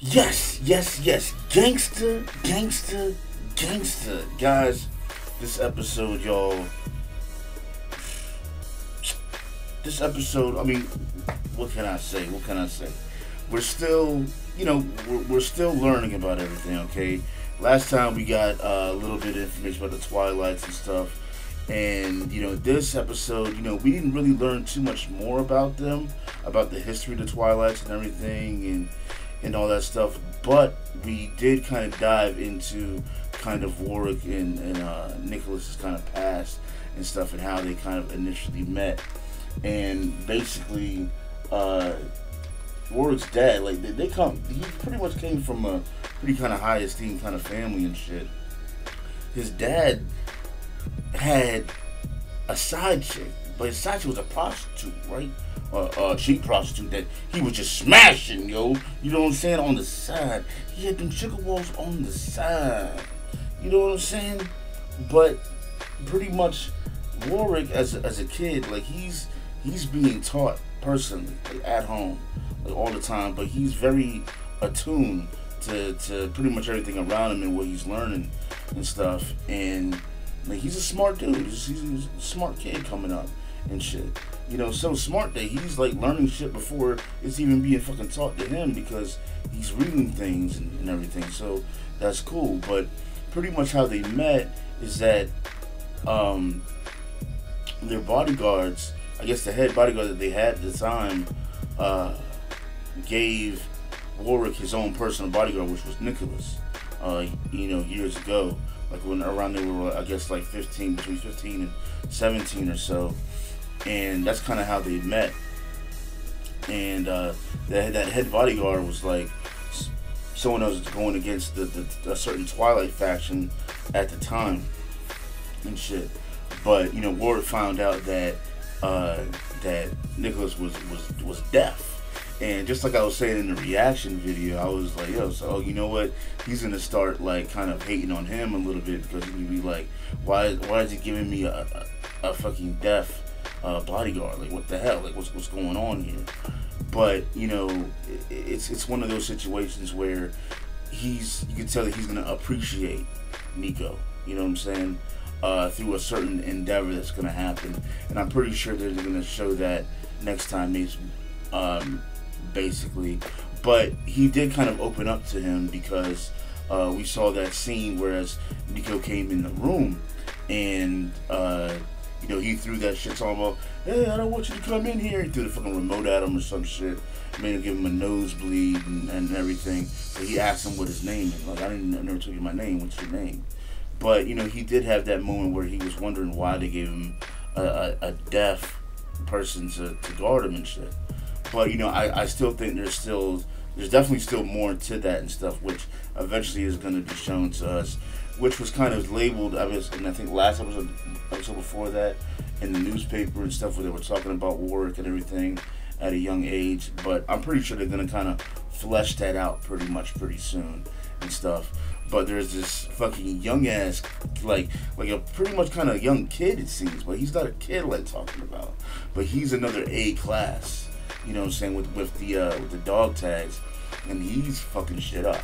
Yes, yes, yes. Gangsta, gangsta, gangsta. Guys, this episode, y'all. This episode, I mean, what can I say? What can I say? We're still, we're still learning about everything, okay? Last time we got a little bit of information about the Twilights and stuff. And, this episode, we didn't really learn too much more about them, about the history of the Twilights and everything, and all that stuff. But we did kind of dive into kind of Worrick and Nicholas's kind of past and stuff, and how they kind of initially met. And basically, Worrick's dad, like, he pretty much came from a pretty kind of high esteemed kind of family and shit. His dad had a side chick, but his side chick was a prostitute, right? A cheap prostitute that he was just smashing, yo. You know what I'm saying? On the side. He had them chicken walls on the side. You know what I'm saying? But pretty much Worrick as a kid, like, he's being taught personally, like, at home, like, all the time, but he's very attuned to pretty much everything around him and what he's learning and stuff. And like, he's a smart dude. He's a smart kid coming up and shit. So smart that he's like learning shit before it's even being fucking taught to him, because he's reading things and everything. So that's cool. But pretty much how they met is that their bodyguards, I guess the head bodyguard that they had at the time, gave Worrick his own personal bodyguard, which was Nicholas, years ago. Like when around they were, I guess, like between 15 and 17 or so. And that's kind of how they met. And that head bodyguard was like someone that was going against a certain Twilight faction at the time and shit. But Worrick found out that that Nicholas was deaf. And just like I was saying in the reaction video, I was like, yo, so you know what? He's gonna start like kind of hating on him a little bit, because he's gonna be like, why is he giving me a fucking deaf bodyguard? Like, what the hell? Like, what's going on here? But it's one of those situations where you can tell that he's gonna appreciate Nico. You know what I'm saying? Through a certain endeavor that's gonna happen, and I'm pretty sure they're gonna show that next time they basically. But he did kind of open up to him, because we saw that scene whereas Nico came in the room and he threw that shit talking about, hey, I don't want you to come in here. He threw the fucking remote at him or some shit, made him give him a nosebleed and everything. So he asked him what his name is. Like, I never told you my name. What's your name? But he did have that moment where he was wondering why they gave him a deaf person to guard him and shit. But I still think there's definitely still more to that and stuff, which eventually is going to be shown to us, which was kind of labeled, and I think last episode before that, in the newspaper and stuff, where they were talking about Worrick and everything at a young age. But I'm pretty sure they're going to kind of flesh that out pretty soon and stuff. But there's this fucking young ass, like a pretty much kind of young kid, it seems, but he's not a kid like talking about, but he's another A class. You know what I'm saying, with the dog tags, and he's fucking shit up,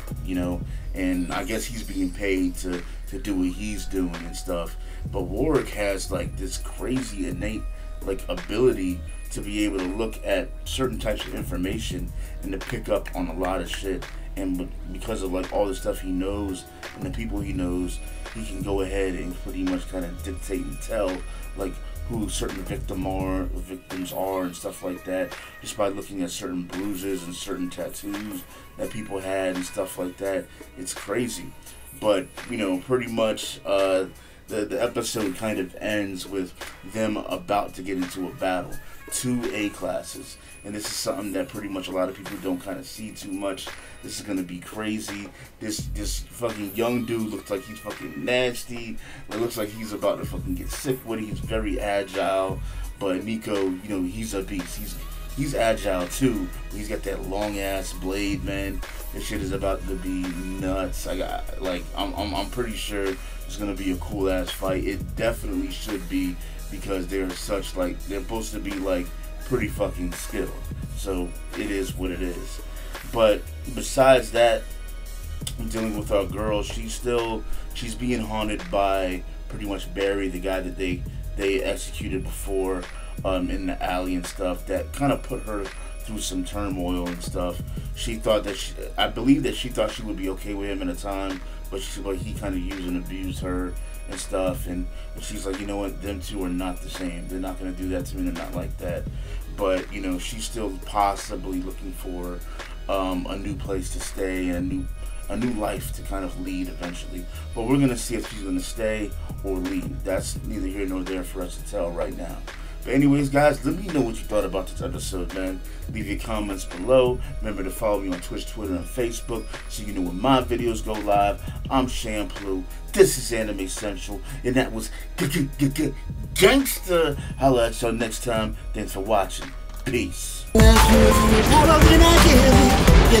and I guess he's being paid to do what he's doing and stuff. But Worrick has like this crazy innate like ability to be able to look at certain types of information and to pick up on a lot of shit. And because of like all the stuff he knows and the people he knows, he can go ahead and pretty much kind of dictate and tell like who certain victims are and stuff like that, just by looking at certain bruises and certain tattoos that people had and stuff like that. It's crazy. But pretty much the episode kind of ends with them about to get into a battle. 2 A classes. And this is something that pretty much a lot of people don't kind of see too much. This is going to be crazy. This fucking young dude looks like he's fucking nasty. It looks like he's about to fucking get sick with it. He's very agile. But Nico, he's a beast. He's agile too. He's got that long ass blade, man. This shit is about to be nuts. I'm pretty sure it's going to be a cool ass fight. It definitely should be, because they're supposed to be like pretty fucking skilled. So it is what it is. But besides that, dealing with our girl, she's being haunted by pretty much Barry, the guy that they executed before in the alley and stuff. That kind of put her through some turmoil and stuff. She thought that I believe that she thought she would be okay with him at a time, but he kind of used and abused her and stuff. And she's like, you know what, them two are not the same. They're not gonna do that to me. They're not like that. But you know, she's still possibly looking for a new place to stay and a new life to kind of lead eventually. But we're gonna see if she's gonna stay or leave. That's neither here nor there for us to tell right now. But anyways, guys, let me know what you thought about this episode, man. Leave your comments below. Remember to follow me on Twitch, Twitter, and Facebook so you know when my videos go live. I'm CenTruL. This is Anime Central, and that was Gangsta. Holla at y'all next time. Thanks for watching. Peace. Your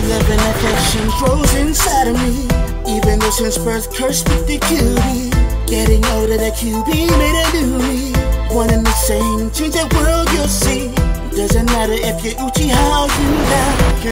love and affection grows inside of me. Even though since birth cursed with the cutie, getting older, the QB made a new me. One and the same, change that world you'll see. Doesn't matter if you're Uchi, how you die.